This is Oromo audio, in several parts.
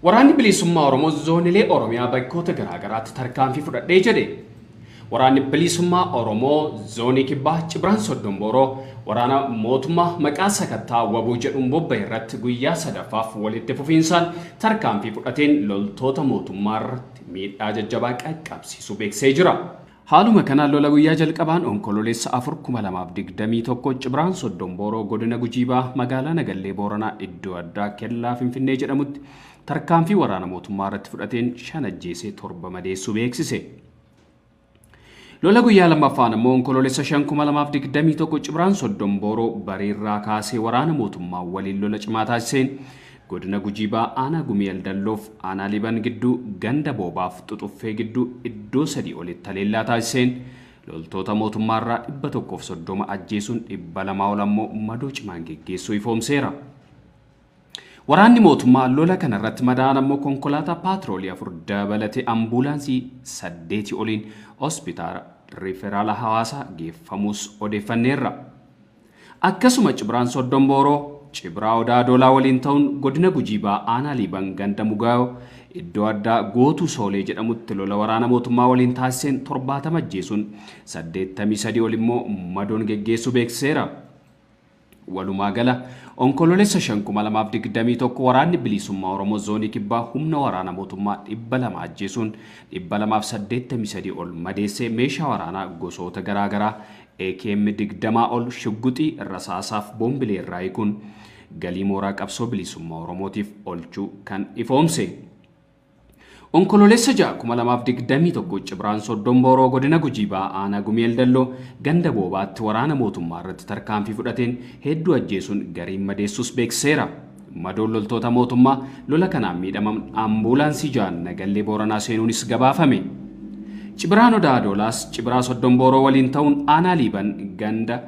Waraanni bilisummaa Oromoo zoonilee Oromiyaa bakkoota garaagaraatti tarkaanfii fudhadhee jedhe. Waraanni bilisummaa Oromoo zoonii kibbaa Cibiraan Soddoom Booroo waraana mootummaa maqaa sakattaa waboo jedhuun bobba'e irratti guyyaa sadaffaaf walitti fufiinsaan tarkaanfii fudhateen loltoota mootummaa irratti miidhaa jajjabaa qaqqabsiisuu beeksisee jira. Haaluma kanaan lola guyyaa jalqabaan onkoloolessa 4/2021 Cibiraan Soddoom Booroo godina Gujiibaa magaalaa Nagallee Booranaa iddoo addaa Kellaa Finfinnee jedhamutti tarkaanfii waraana mootummaa irratti fudhateen 5 ajjeesee 7 madeessuu beeksise. Lola guyyaa lammaffaan immoo onkoloolessa 5/2021 Cibiraan Soddoom Booroo bariirraa kaasee waraana mootummaa waliin lola cimaa taasiseen godina Gujiibaa aanaa Gumeel Dalloof aanaa Liban gidduu ganda boobaaf xuxuffee gidduu iddoo 3 olitti taleellaa taasiseen loltoota mootummaa irraa 130 ajjeesuun 200 ol ammoo madoo cimaan geggeessuu ifoomseera. Waraanni mootummaa lola kanarratti madaa'an ammoo konkolaataa paatroolii 4 dabalatee ambulaansii 8 oliin hospitaala riferaala hawaasaa geeffamuus odeeffanneerra. Akkasuma Cibiraan Soddoom Booroo Cibiraa Odaa Doolaa waliin ta'uun godina Gujiibaa aanaa Liban ganda Mugaayoo iddoo addaa Gootuu Soolee jedhamutti lola waraana mootummaa waliin taasiseen 70 ajjeesuun 83 ol immoo madoon geggeessuu beeksiseera. Walumaa gala onkoloolessa 5/2021 waraanni bilisummaa Oromoo zoonii kibbaa humna waraana mootummaa 200 ajjeesuun 283 ol madeessee meeshaa waraanaa gosoota garaagaraa AKM 20 ol shugguxii rasaasaaf boombilee irraa hiikuun galii mooraa qabsoo bilisummaa Oromootiif oolchuu kan ifoomse. Onkoloolessa 6/2021 Cibiraan Soddoom Booroo godina Gujiibaa aanaa Gumeel Dalloo ganda boobaatti waraana mootummaa irratti tarkaanfii fudhateen hedduu ajjeesuun gariin madeessuus beeksiseera. Madoon loltoota mootummaa lola kanaan miidhaman ambulaansii 6 Nagallee Booranaa seenuunis gabaafame. Cibiraan Odaa Doolaas Cibiraa Soddoom Booroo waliin ta'uun aanaa Liban ganda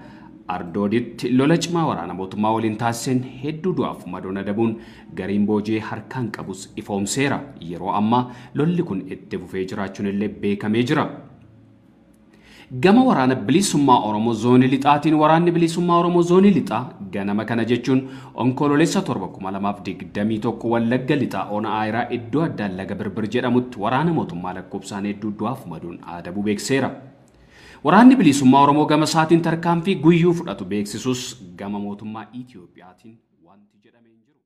Ardooditti lola cimaa waraana mootummaa waliin taasiseen hedduu du'aaf madoon adabuun gariin boojee harkaan qabus ifoomseera. Yeroo ammaa lolli kun itti fufee jiraachuun illee beekamee jira. Gama waraana bilisummaa Oromoo zoonii Lixaatiin waraanni bilisummaa Oromoo zoonii Lixaa ganama kana jechuun onkoloolessa 7/2021 Wallagga Lixaa Ona Aayiraa iddoo addaa Laga Birbir jedhamutti waraana mootummaa lakkoofsaan hedduu du'aaf madoon adabuu beeksiseera. Waraanni bilisummaa Oromoo gama isaatiin tarkaanfii guyyuu fudhatu beeksisuus gama mootummaa Itiyoophiyaatiin wanti jedhamee jiru.